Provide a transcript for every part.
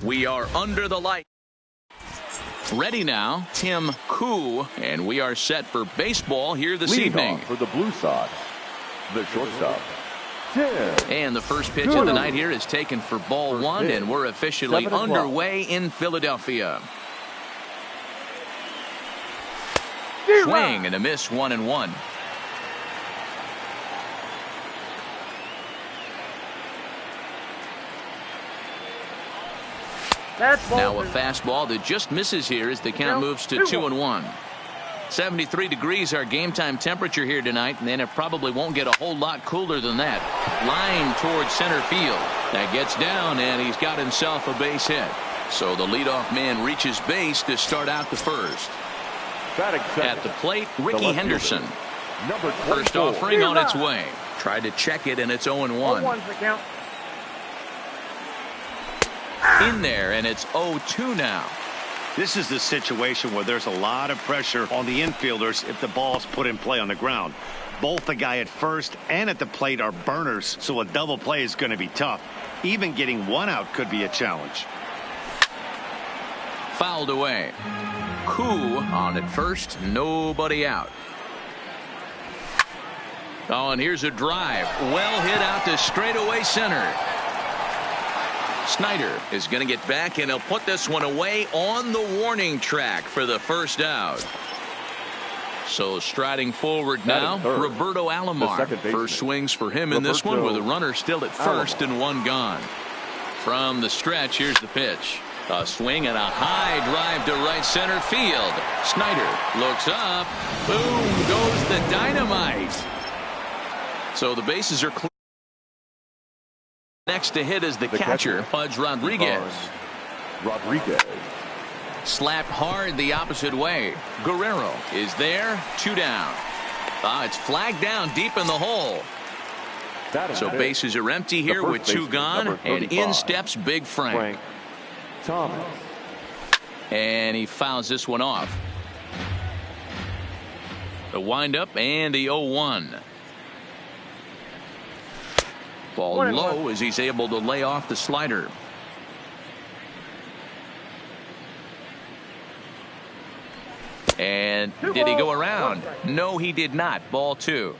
We are under the light. Ready now, Tim Koo, and we are set for baseball here this evening. For the blue side, the shortstop, and the first pitch of the night here is taken for ball one, and we're officially underway in Philadelphia. Swing and a miss, 1-1. Now a fastball that just misses here as the count moves to 2-1. 73 degrees our game time temperature here tonight, and then it probably won't get a whole lot cooler than that. Line towards center field. That gets down, and he's got himself a base hit. So the leadoff man reaches base to start out the first. At the plate, Ricky Henderson. First offering on its way. Tried to check it, and it's 0-1. In there, and it's 0-2 now. This is the situation where there's a lot of pressure on the infielders if the ball's put in play on the ground. Both the guy at first and at the plate are burners, so a double play is going to be tough. Even getting one out could be a challenge. Fouled away. Koo on at first, nobody out. Oh, and here's a drive. Well hit out to straightaway center. Snyder is going to get back, and he'll put this one away on the warning track for the first out. So striding forward now, Roberto Alomar. First swings for him in this one with a runner still at first and one gone. From the stretch, here's the pitch. A swing and a high drive to right center field. Snyder looks up. Boom goes the dynamite. So the bases are clear. Next to hit is the catcher, Pudge Rodriguez. Slapped hard the opposite way. Guerrero is there. 2 down. It's flagged down deep in the hole. So bases are empty here with 2 gone. And in steps Big Frank. And he fouls this one off. The windup and the 0-1. Ball low as he's able to lay off the slider. And did he go around? No, he did not. Ball 2.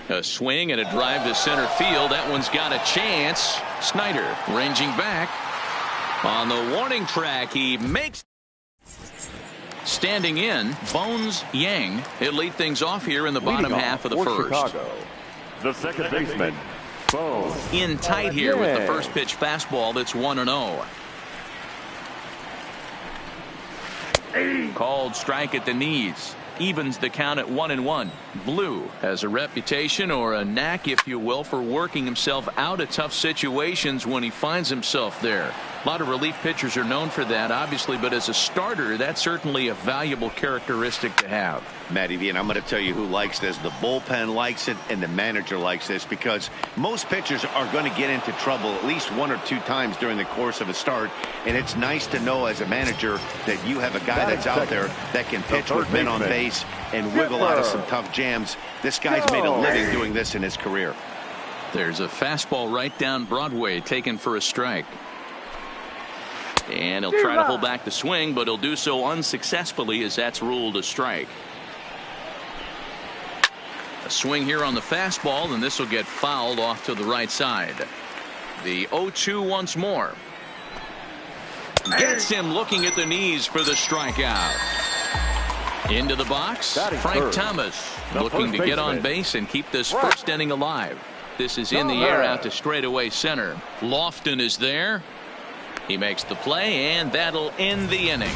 A swing and a drive to center field. That one's got a chance. Snyder ranging back. On the warning track, he makes. Standing in, Bones Yang. He'll lead things off here in the bottom half of the first. Chicago, the second baseman, Bones. In tight here with the first pitch fastball that's 1-0. Called strike at the knees. Evens the count at 1-1. Blue has a reputation, or a knack if you will, for working himself out of tough situations when he finds himself there. A lot of relief pitchers are known for that, obviously, but as a starter, that's certainly a valuable characteristic to have. Matty V, and I'm going to tell you who likes this. The bullpen likes it, and the manager likes this, because most pitchers are going to get into trouble at least 1 or 2 times during the course of a start, and it's nice to know as a manager that you have a guy that's out there that can pitch with men on base and wiggle out of some tough jams. This guy's made a living doing this in his career. There's a fastball right down Broadway taken for a strike. And he'll try to hold back the swing, but he'll do so unsuccessfully as that's ruled a strike. A swing here on the fastball, and this will get fouled off to the right side. The 0-2 once more. Gets him looking at the knees for the strikeout. Into the box, Frank Thomas looking to get on base and keep this first inning alive. This is in the air out to straightaway center. Lofton is there. He makes the play, and that'll end the inning.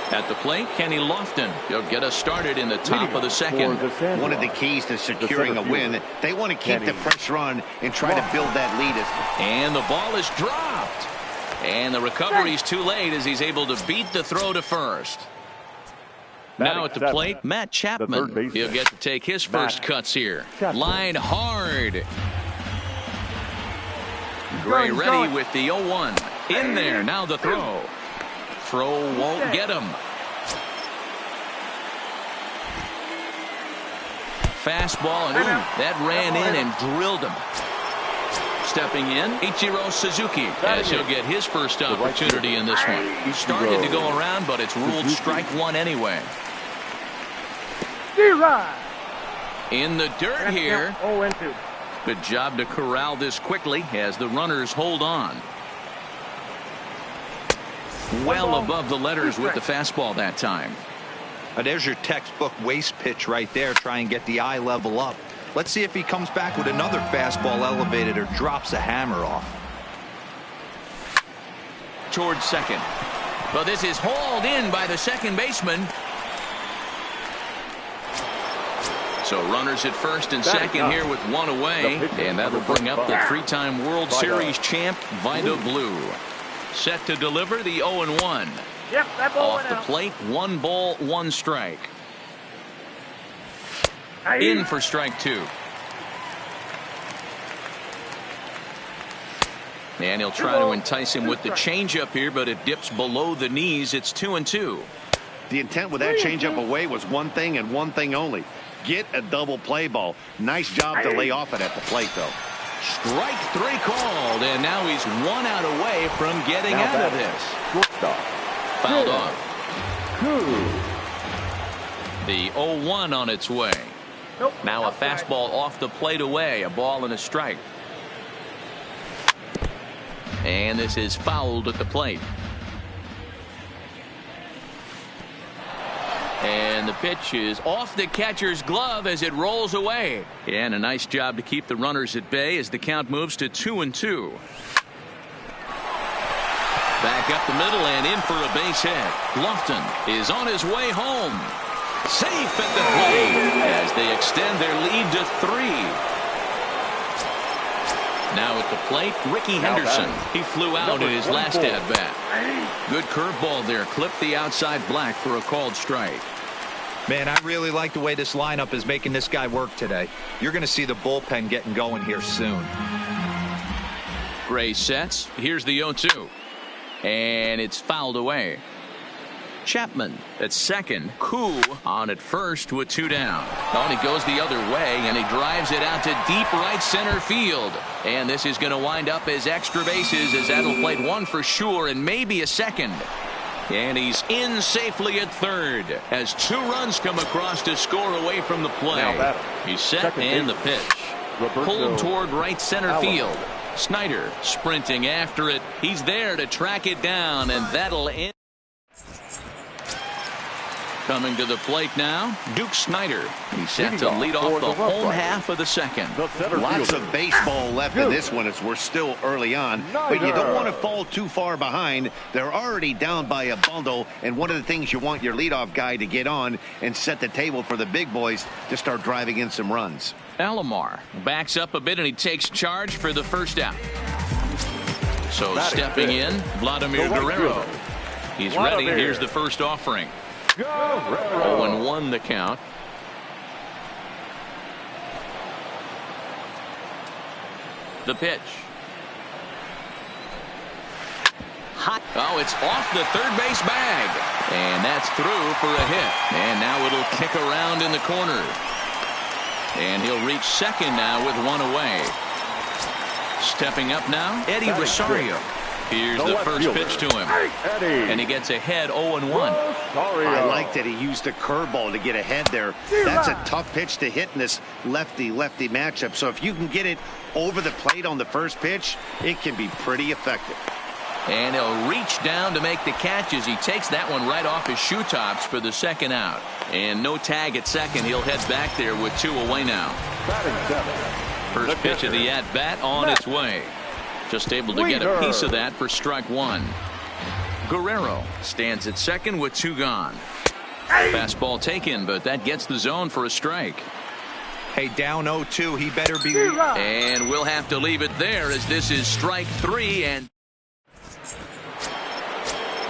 At the plate, Kenny Lofton. He'll get us started in the top of the second. One of the keys to securing a win, they want to keep the pressure on and try to build that lead. And the ball is dropped. And the recovery's too late as he's able to beat the throw to first. Now at the plate, Matt Chapman. He'll get to take his first cuts here. Line hard. Gray ready with the 0-1. In there, now the throw. Throw won't get him. fastball, and ooh, that ran in and drilled him. Stepping in, Ichiro Suzuki, as he'll get his first opportunity in this one. Started to go around, but it's ruled strike one anyway. In the dirt here. Good job to corral this quickly as the runners hold on. Well above the letters with the fastball that time. There's your textbook waste pitch right there. Try and get the eye level up. Let's see if he comes back with another fastball elevated or drops a hammer off. Towards second. But this is hauled in by the second baseman. So runners at first and second here with one away. And that'll bring up the three-time World Series champ, Vida Blue. Set to deliver the 0-1. Off the plate, 1 ball, 1 strike. In for strike 2. And he'll try to entice him with the changeup here, but it dips below the knees. It's 2-2. The intent with that changeup away was one thing and one thing only. Get a double play ball. Nice job to lay off it at the plate, though. Strike 3 called, and now he's 1 out away from getting out of this. Fouled off. The 0-1 on its way. Now a fastball off the plate away, a ball and a strike. And this is fouled at the plate. And the pitch is off the catcher's glove as it rolls away. And a nice job to keep the runners at bay as the count moves to 2-2. Back up the middle and in for a base hit. Lofton is on his way home. Safe at the plate as they extend their lead to 3. Now at the plate, Ricky Henderson. He flew out in his last at-bat. Good curveball there. Clipped the outside black for a called strike. Man, I really like the way this lineup is making this guy work today. You're going to see the bullpen getting going here soon. Gray sets. Here's the 0-2. And it's fouled away. Chapman at second. Koo on at first with 2 down. On he goes the other way, and he drives it out to deep right center field. And this is going to wind up as extra bases, as that'll play 1 for sure and maybe a second. And he's in safely at third as 2 runs come across to score away from the play. He's set and the pitch. Pulled toward right center field. Snyder sprinting after it. He's there to track it down, and that'll end. Coming to the plate now, Duke Snyder. He's set to lead off the home half of the second. Lots of baseball left in this one as we're still early on, but you don't want to fall too far behind. They're already down by a bundle, and one of the things you want your leadoff guy to get on and set the table for the big boys to start driving in some runs. Alomar backs up a bit, and he takes charge for the first out. So stepping in, Vladimir Guerrero. He's ready. Here's the first offering. 0-1 the count. The pitch. Hot. Oh, it's off the third base bag. And that's through for a hit. And now it'll kick around in the corner. And he'll reach second now with 1 away. Stepping up now, Eddie Rosario. Here's the first pitch to him. And he gets ahead 0-1. I like that he used a curveball to get ahead there. That's a tough pitch to hit in this lefty-lefty matchup. So if you can get it over the plate on the first pitch, it can be pretty effective. And he'll reach down to make the catch as he takes that one right off his shoe tops for the second out. And no tag at second. He'll head back there with 2 away now. First pitch of the at-bat on its way. Just able to get a piece of that for strike 1. Guerrero stands at second with 2 gone. Fastball taken, but that gets the zone for a strike. Hey, down 0-2, he better be. And we'll have to leave it there as this is strike 3. And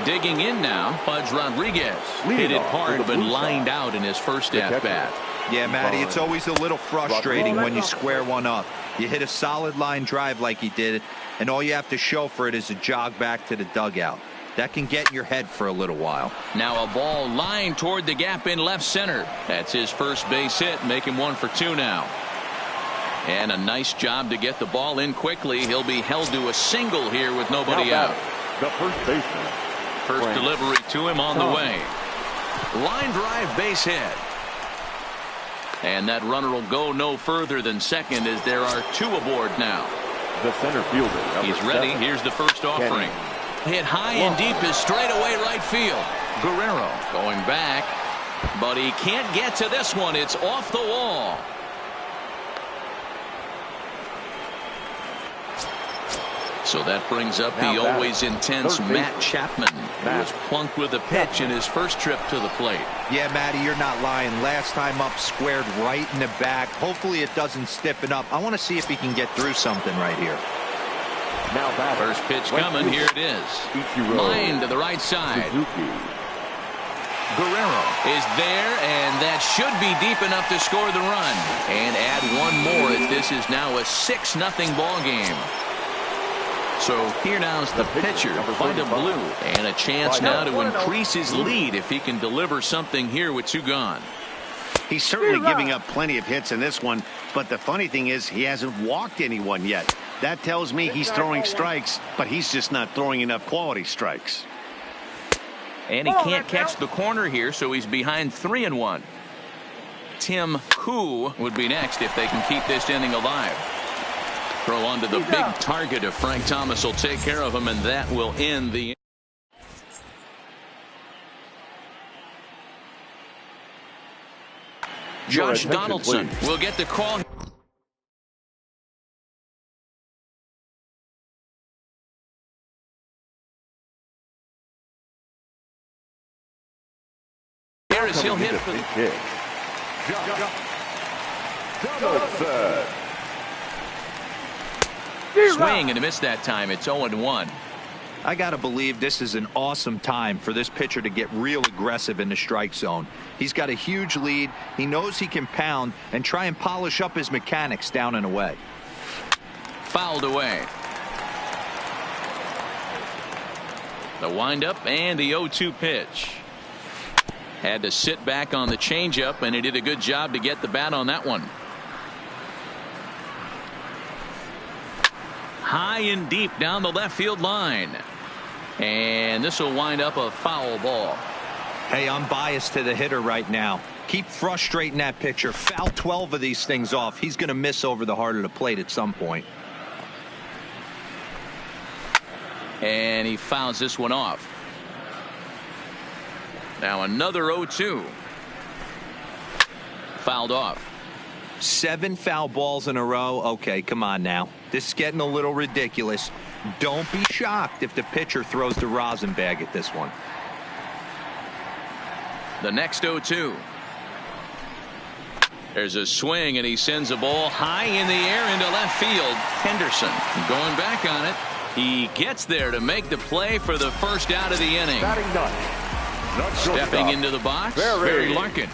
digging in now, Pudge Rodriguez. Hit it hard, but lined out in his first at-bat. Yeah, Matty, it's always a little frustrating when you square one up. You hit a solid line drive like he did, and all you have to show for it is a jog back to the dugout. That can get in your head for a little while. Now a ball lined toward the gap in left center. That's his first base hit, make him 1 for 2 now. And a nice job to get the ball in quickly. He'll be held to a single here with nobody out. The first baseman. First delivery to him on the way. Line drive base hit. And that runner will go no further than second as there are 2 aboard now. The center fielder. He's ready. Here's the first offering. Hit high and deep is straightaway right field. Guerrero going back, but he can't get to this one. It's off the wall. So that brings up the always intense Matt Chapman, who was plunked with a pitch in his first trip to the plate. Yeah, Matty, you're not lying. Last time up, squared right in the back. Hopefully it doesn't stiffen up. I want to see if he can get through something right here. Now first pitch coming. Here it is. Line to the right side. Guerrero is there, and that should be deep enough to score the run. And add one more as this is now a 6-0 ball game. So here now's the pitcher, Vida Blue, and a chance now to increase his lead if he can deliver something here with 2 gone. He's certainly giving up plenty of hits in this one, but the funny thing is he hasn't walked anyone yet. That tells me he's throwing strikes, but he's just not throwing enough quality strikes. And he can't catch the corner here, so he's behind 3-1. Tim Koo would be next if they can keep this inning alive. Throw onto the big target of Frank Thomas will take care of him, and that will end the. Josh Donaldson will get the call. Here is he'll hit for the pitch. Donaldson. Swing and a miss that time. It's 0-1. I got to believe this is an awesome time for this pitcher to get real aggressive in the strike zone. He's got a huge lead. He knows he can pound and try and polish up his mechanics down and away. Fouled away. The windup and the 0-2 pitch. Had to sit back on the changeup, and he did a good job to get the bat on that one. High and deep down the left field line. And this will wind up a foul ball. Hey, I'm biased to the hitter right now. Keep frustrating that pitcher. Foul 12 of these things off. He's going to miss over the heart of the plate at some point. And he fouls this one off. Now another 0-2. Fouled off. 7 foul balls in a row. Okay, come on now. This is getting a little ridiculous. Don't be shocked if the pitcher throws the rosin bag at this one. The next 0-2. There's a swing, and he sends a ball high in the air into left field. Henderson going back on it. He gets there to make the play for the first out of the inning. Stepping into the box, Barry Larkin.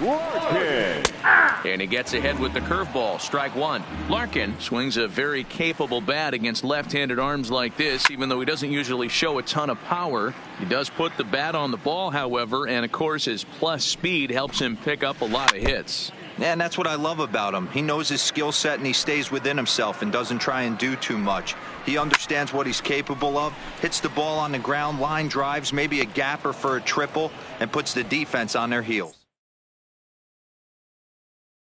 And he gets ahead with the curveball. Strike one. Larkin swings a very capable bat against left-handed arms like this, even though he doesn't usually show a ton of power. He does put the bat on the ball, however, and of course his plus speed helps him pick up a lot of hits. And that's what I love about him. He knows his skill set and he stays within himself and doesn't try and do too much. He understands what he's capable of, hits the ball on the ground, line drives, maybe a gapper for a triple, and puts the defense on their heels.